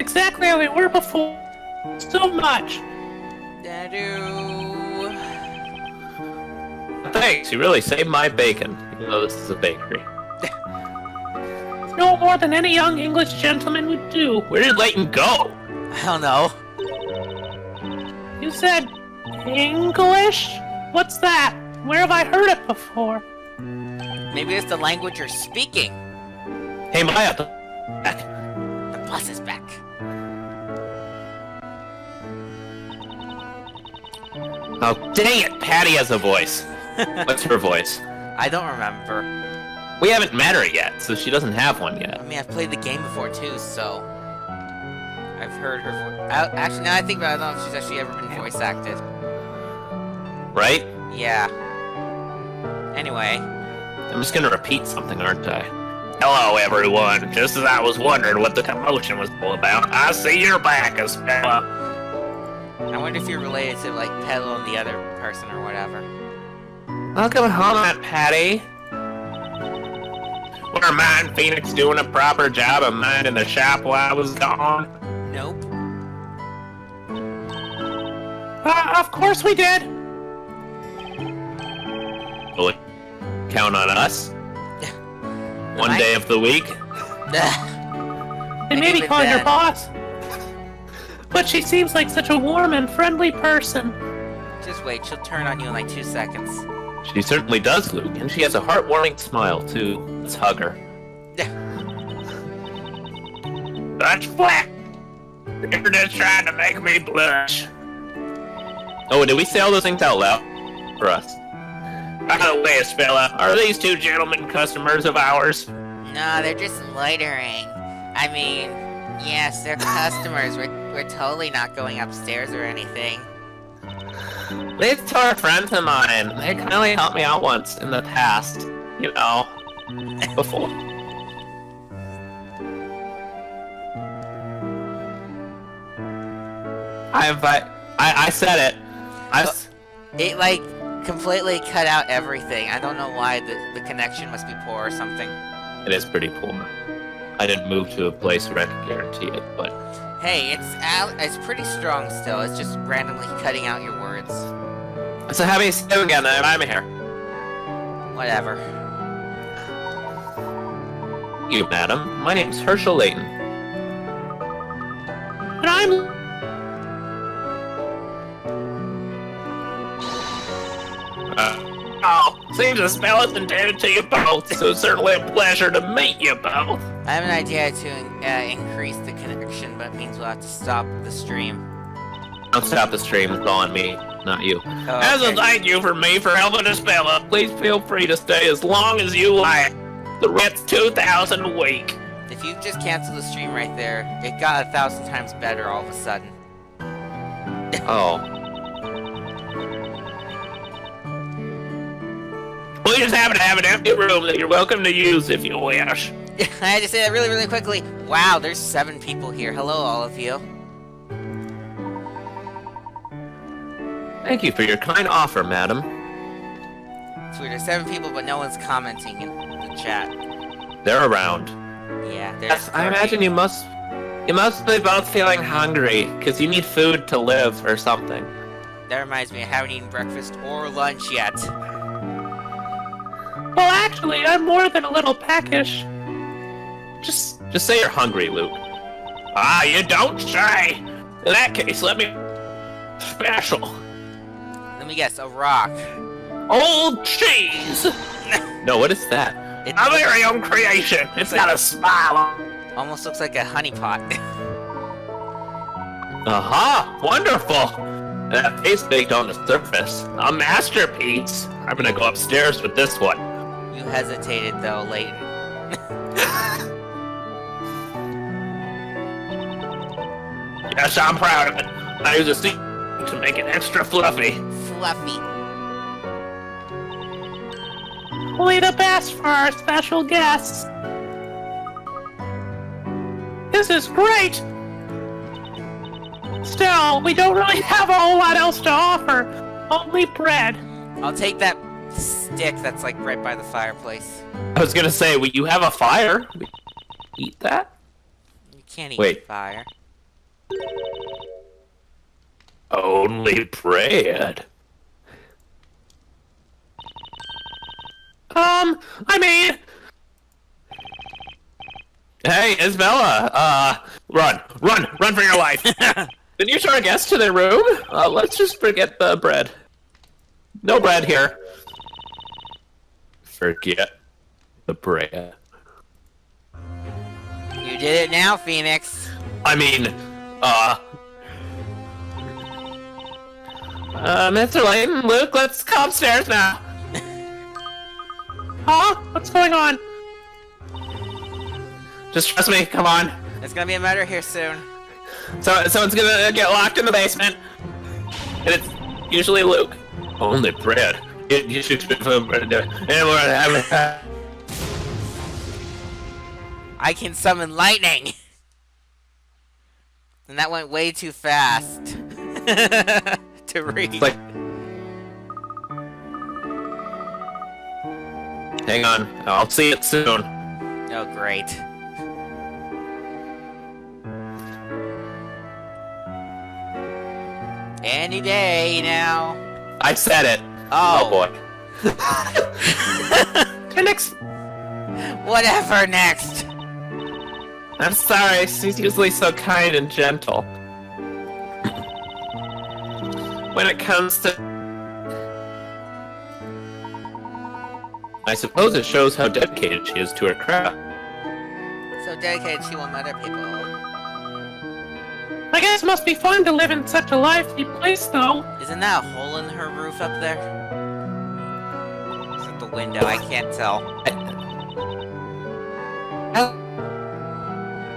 exactly how we were before. So much. Dadu. Thanks, you really saved my bacon, even though this is a bakery. No more than any young English gentleman would do. Where did Layton go? I don't know. You said English? What's that? Where have I heard it before? Maybe it's the language you're speaking. Hey, Maya, back. The bus is back. Oh, dang it, Patty has a voice. What's her voice? I don't remember. We haven't met her yet, so she doesn't have one yet. I mean, I've played the game before too, so I've heard her voice. Actually, now I think about it, I don't know if she's actually ever been voice acted. Right? Yeah. Anyway. I'm just gonna repeat something, aren't I? Hello, everyone. Just as I was wondering what the commotion was all about, I see you're back, ESPELLA. I wonder if you're related to, like, Pedal and the other person or whatever. Welcome home, Aunt Patty. Were mine Phoenix doing a proper job of minding the shop while I was gone? Nope. Of course we did. Will it count on us? One day of the week? And maybe calling her boss. But she seems like such a warm and friendly person. Just wait, she'll turn on you in like 2 seconds. She certainly does, Luke, and she has a heartwarming smile, too. Let's hug her. That's flat! You're just trying to make me blush. Oh, did we say all those things out loud? For us. By the way, ESPELLA, are these two gentlemen customers of ours? No, they're just loitering. I mean, yes, they're customers. We're totally not going upstairs or anything. These two are friends of mine. They kindly helped me out once in the past. You know, before. I said it. It, like, completely cut out everything. I don't know why. The connection must be poor or something. It is pretty poor. I didn't move to a place where I could guarantee it, but... Hey, it's pretty strong still. It's just randomly cutting out your words. So happy to see you again, I'm here. Whatever. You, madam. My name's Herschel Layton. And I'm... Seems the spell is intended to you both, so it's certainly a pleasure to meet you both. I have an idea to increase the connection, but it means we'll have to stop the stream. Don't stop the stream, it's all on me, not you. Oh, As a okay. thank you for me for helping ESPELLA, please feel free to stay as long as you like. The rent's $2,000 a week. If you just cancel the stream right there, it got 1,000 times better all of a sudden. Oh. We just happen to have an empty room that you're welcome to use if you wish. I had to say that really, really quickly. Wow, there's 7 people here. Hello, all of you. Thank you for your kind offer, madam. It's weird, there's 7 people, but no one's commenting in the chat. They're around. Yeah, Yes, I imagine you must be both feeling hungry, because you need food to live or something. That reminds me, I haven't eaten breakfast or lunch yet. Well, actually, I'm more than a little peckish. Just say you're hungry, Luke. Ah, you don't say! In that case, let me... Special. Let me guess, a rock. Old cheese! No, what is that? It A very own creation! It's got a smile! almost looks like a honey pot. Aha! Wonderful! That face baked on the surface. A masterpiece! I'm gonna go upstairs with this one. You hesitated though, Layton. Yes, I'm proud of it. I use a seed to make it extra fluffy. Fluffy. Only the best for our special guests. This is great! Still, we don't really have a whole lot else to offer. Only bread. I'll take that stick that's like right by the fireplace. I was gonna say, you have a fire? We eat that? You can't eat Wait. fire. Only bread. I mean, Hey, Isabella. Run for your life. Did you show our guests to their room? Let's just forget the bread. No bread here. Forget the bread. You did it now, Phoenix. I mean, Mr. Layton, Luke, let's come upstairs now. huh? What's going on? Just trust me, come on. There's gonna be a murder here soon. So someone's gonna get locked in the basement. And it's usually Luke. Only bread. You should I can summon lightning! And that went way too fast. To read. Like, hang on, I'll see it soon. Oh, great. Any day now. I said it. Oh, boy. Whatever, next. I'm sorry, she's usually so kind and gentle. When it comes to... I suppose it shows how dedicated she is to her craft. So dedicated she will murder people. I guess it must be fun to live in such a lively place, though. Isn't that a hole in her roof up there? Is it the window? I can't tell.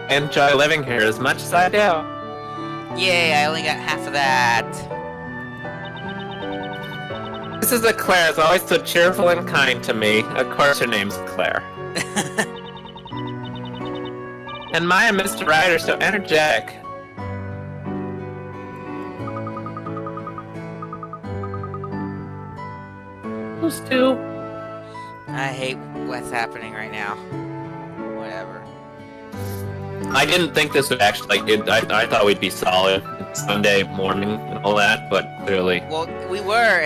I enjoy living here as much as I do. Yay, I only got half of that. Mrs. Claire is always so cheerful and kind to me. Of course her name's Claire. And Maya and Mr. Wright are so energetic. Those two. I hate what's happening right now. Whatever. I didn't think this would actually, I thought we'd be solid Sunday morning and all that, but clearly... Well, we were,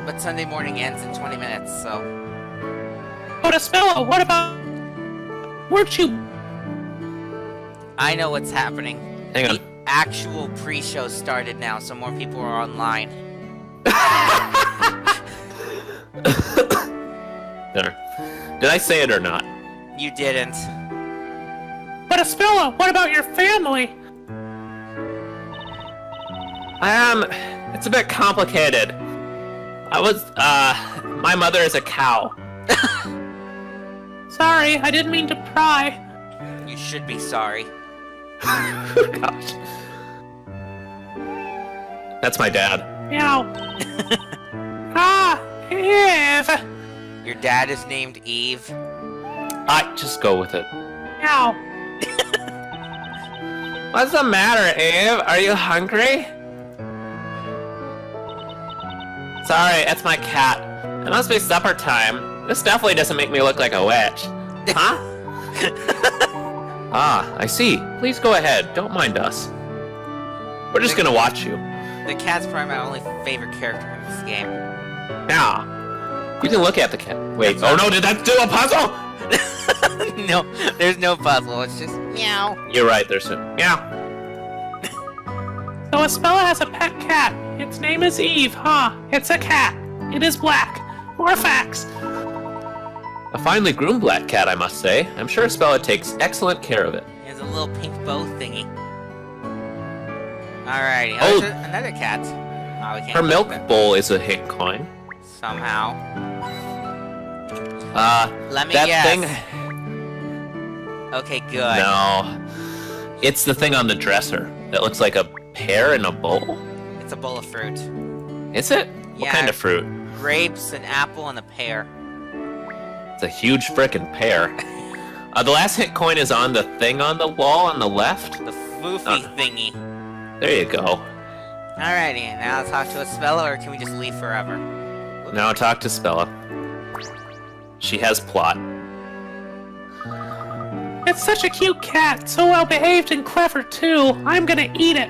but Sunday morning ends in 20 minutes, so... But Espella, what about... Weren't you... I know what's happening. Hang on. The actual pre-show started now, so more people are online. There. Did I say it or not? You didn't. But Espella, what about your family? It's a bit complicated. My mother is a cow. Sorry, I didn't mean to pry. You should be sorry. Gosh. That's my dad. Meow. Ah, Eve. Your dad is named Eve. Just go with it. Meow. What's the matter, Eve? Are you hungry? Sorry, it's my cat. It must be supper time. This definitely doesn't make me look like a witch. Huh? I see. Please go ahead. Don't mind us. We're just gonna watch you. The cat's probably my only favorite character in this game. Yeah. You can look at the cat. Wait. Oh no, did that do a puzzle? No, there's no puzzle. It's just meow. You're right, there's a... Meow. So Espella has a pet cat. Its name is Eve, huh? It's a cat. It is black. More facts. A finely groomed black cat, I must say. I'm sure Spella takes excellent care of it. He has a little pink bow thingy. Alrighty, Oh. there's another cat. Oh, we can't Her click milk that. bowl is a hit coin. Somehow. Let me that guess. thing... Okay, good. No. It's the thing on the dresser that looks like a pear in a bowl. It's a bowl of fruit. Is it? Yeah. What kind of fruit? Grapes, an apple, and a pear. It's a huge frickin' pear. The last hit coin is on the thing on the wall on the left. The foofy thingy. There you go. Alrighty, now talk to Espella, or can we just leave forever? Now talk to Spella. She has plot. It's such a cute cat, so well behaved and clever too. I'm gonna eat it.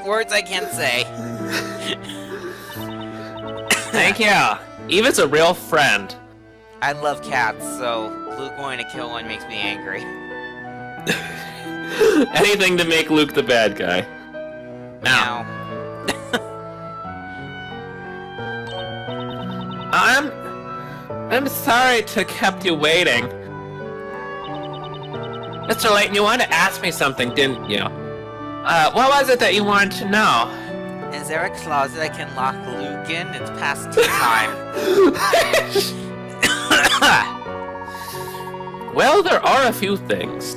Words I can't say. Thank you. Eva's a real friend. I love cats, so Luke wanting to kill one makes me angry. Anything to make Luke the bad guy. Now. I'm sorry to kept you waiting. Mr. Layton, you wanted to ask me something, didn't you? What was it that you wanted to know? Is there a closet I can lock Luke in? It's past tea time. Well, there are a few things.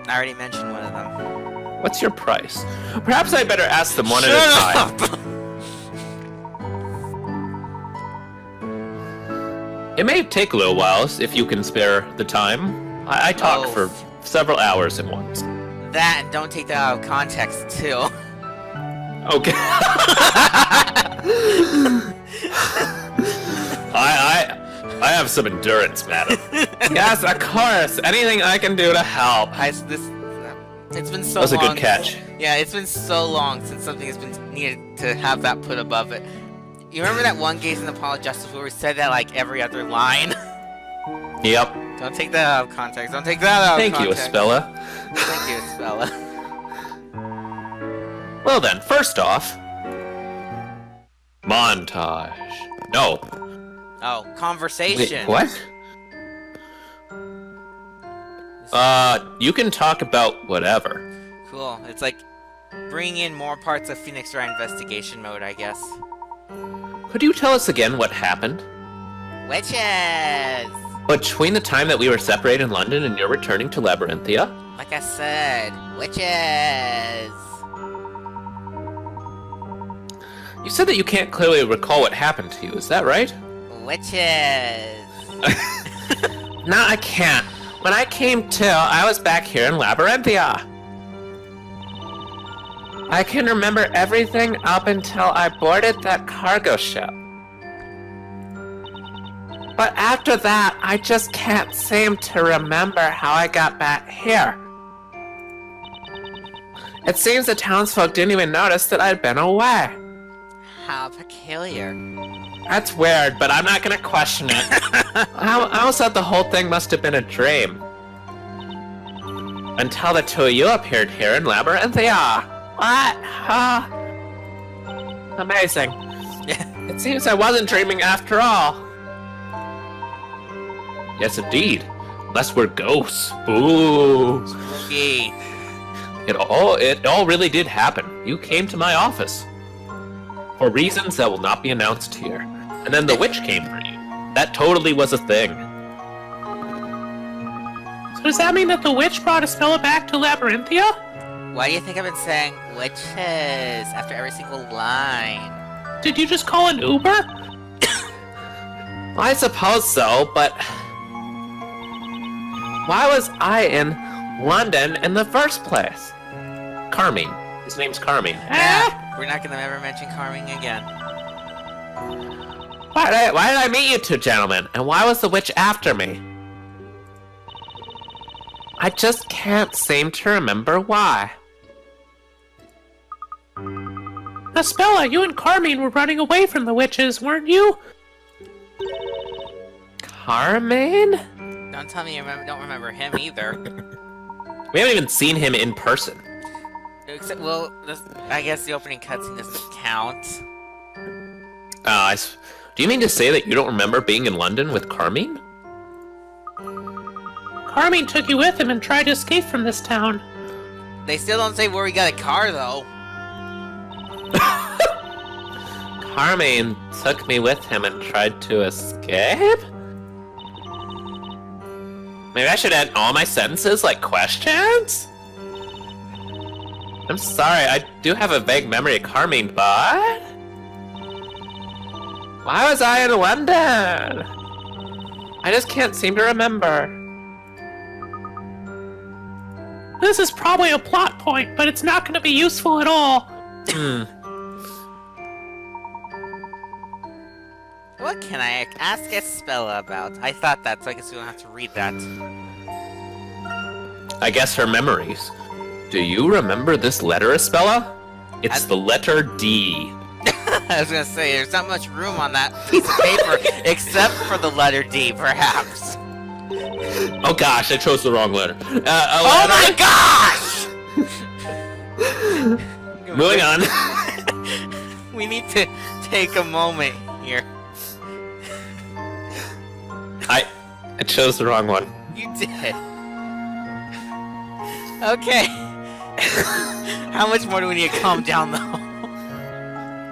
I already mentioned one of them. What's your price? Perhaps I better ask them one at a time. It may take a little while if you can spare the time. I talk for several hours at once. That, and don't take that out of context, too. Okay. I have some endurance, madam. Yes, of course. Anything I can do to help. It's been so long. That was a good catch. Yeah, it's been so long since something has been needed to have that put above it. You remember that one Gaze and Apollo Justice where we said that like every other line? Yep. Don't take that out of context. Don't take that out of Thank you, context. Espella. Thank you, Espella. Well then, first off... montage. No. Oh, conversation. Wait, what? You can talk about whatever. Cool. It's like bringing in more parts of Phoenix Wright investigation mode, I guess. Could you tell us again what happened? Witches! Between the time that we were separated in London and your returning to Labyrinthia? Like I said, witches! You said that you can't clearly recall what happened to you, is that right? Witches! No, I can't. When I came to, I was back here in Labyrinthia. I can remember everything up until I boarded that cargo ship. But after that, I just can't seem to remember how I got back here. It seems the townsfolk didn't even notice that I'd been away. How peculiar. That's weird, but I'm not gonna question it. I almost thought the whole thing must have been a dream. Until the two of you appeared here in Labyrinthia. What? Amazing. It seems I wasn't dreaming after all. Yes, indeed. Unless we're ghosts. Ooh. Spooky. It all really did happen. You came to my office. For reasons that will not be announced here. And then the witch came for you. That totally was a thing. So does that mean that the witch brought Espella back to Labyrinthia? Why do you think I've been saying witches after every single line? Did you just call an Uber? I suppose so, but... why was I in London in the first place? Carmine. His name's Carmine. Yeah, we're not gonna ever mention Carmine again. Why did I meet you two gentlemen? And why was the witch after me? I just can't seem to remember why. Espella, you and Carmine were running away from the witches, weren't you? Carmine? Don't tell me you don't remember him either. We haven't even seen him in person. Except, well, I guess the opening cutscene doesn't count. Do you mean to say that you don't remember being in London with Carmine? Carmine took you with him and tried to escape from this town. They still don't say where we got a car, though. Carmine took me with him and tried to escape? Maybe I should add all my sentences like questions? I'm sorry, I do have a vague memory of Carmine, but... why was I in London? I just can't seem to remember. This is probably a plot point, but it's not going to be useful at all. What can I ask Espella about? I thought that, so I guess we don't have to read that. I guess her memories. Do you remember this letter, Espella? It's the letter D. I was gonna say, there's not much room on that piece of paper, except for the letter D, perhaps. Oh gosh, I chose the wrong letter. Oh my gosh! Moving on. We need to take a moment here. I chose the wrong one. You did. Okay. How much more do we need to calm down, though?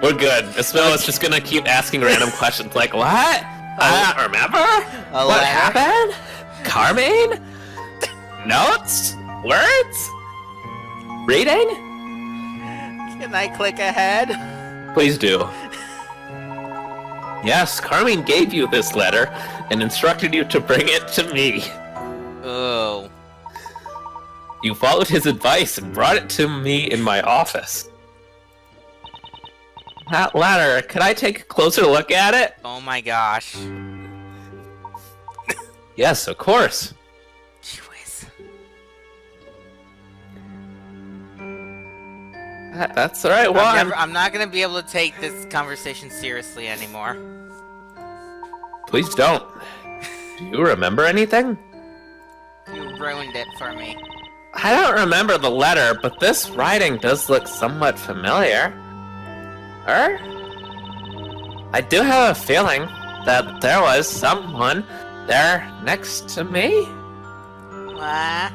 We're good. Espella's just gonna keep asking random questions like, what? I don't remember? What happened? Carmine? Notes? Words? Reading? Can I click ahead? Please do. Yes, Carmine gave you this letter and instructed you to bring it to me. Oh. You followed his advice and brought it to me in my office. That letter, could I take a closer look at it? Oh my gosh. Yes, of course. Jeez. That's the right one. I'm not gonna be able to take this conversation seriously anymore. Please don't. Do you remember anything? You ruined it for me. I don't remember the letter, but this writing does look somewhat familiar. I do have a feeling that there was someone there next to me. What?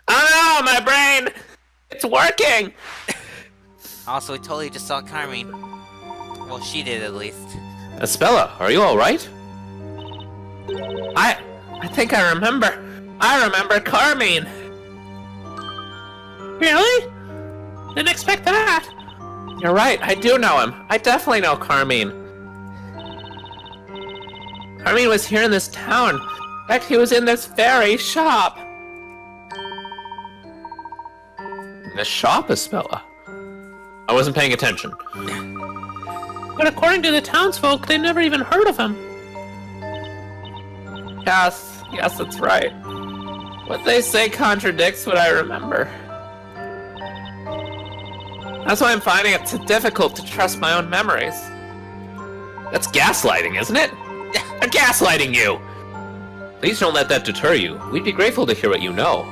Oh no, my brain! It's working! Also, we totally just saw Carmine. Well, she did at least. Espella, are you alright? I think I remember. I remember Carmine. Really? Didn't expect that. You're right, I do know him. I definitely know Carmine. Carmine was here in this town. In fact, he was in this very shop. The shop, Espella? I wasn't paying attention. But according to the townsfolk, they never even heard of him. Yes, that's right. What they say contradicts what I remember. That's why I'm finding it so difficult to trust my own memories. That's gaslighting, isn't it? They're gaslighting you! Please don't let that deter you. We'd be grateful to hear what you know.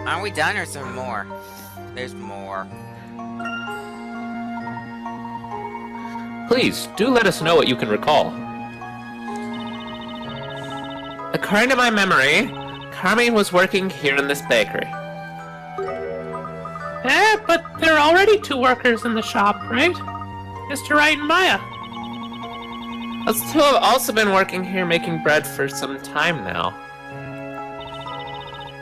Aren't we done, or is there more? There's more. Please, do let us know what you can recall. According to my memory, Carmine was working here in this bakery. But there are already 2 workers in the shop, right? Mr. Wright and Maya. Those 2 have also been working here making bread for some time now.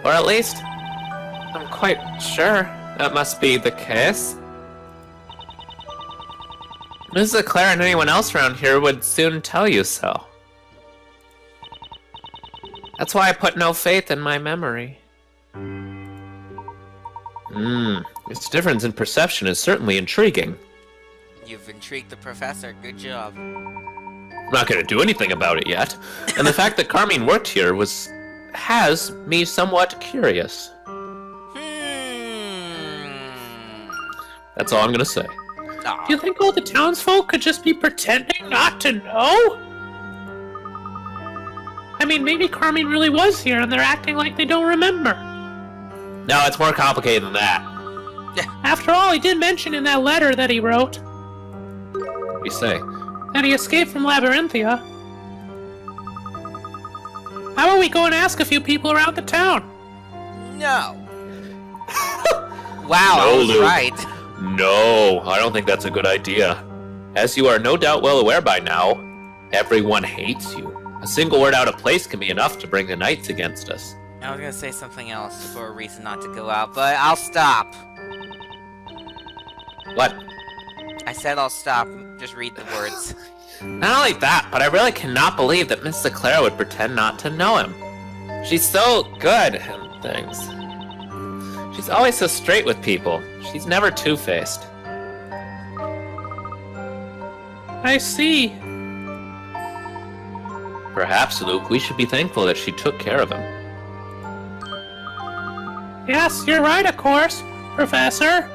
Or at least, I'm quite sure that must be the case. Mrs. Claire and anyone else around here would soon tell you so. That's why I put no faith in my memory. This difference in perception is certainly intriguing. You've intrigued the professor. Good job. I'm not going to do anything about it yet. And the fact that Carmine worked here has me somewhat curious. That's all I'm going to say. Aw. Do you think all the townsfolk could just be pretending not to know? I mean, maybe Carmine really was here and they're acting like they don't remember. No, it's more complicated than that. After all, he did mention in that letter that he wrote What do you say? that he escaped from Labyrinthia. How about we go and ask a few people around the town? No. Wow, No, I was Luke. right. No, I don't think that's a good idea. As you are no doubt well aware by now, everyone hates you. A single word out of place can be enough to bring the knights against us. I was gonna say something else for a reason not to go out, but I'll stop. What? I said I'll stop. Just read the words. Not only that, but I really cannot believe that Miss Claire would pretend not to know him. She's so good at things. She's always so straight with people. She's never two-faced. I see. Perhaps, Luke, we should be thankful that she took care of him. Yes, you're right, of course, Professor.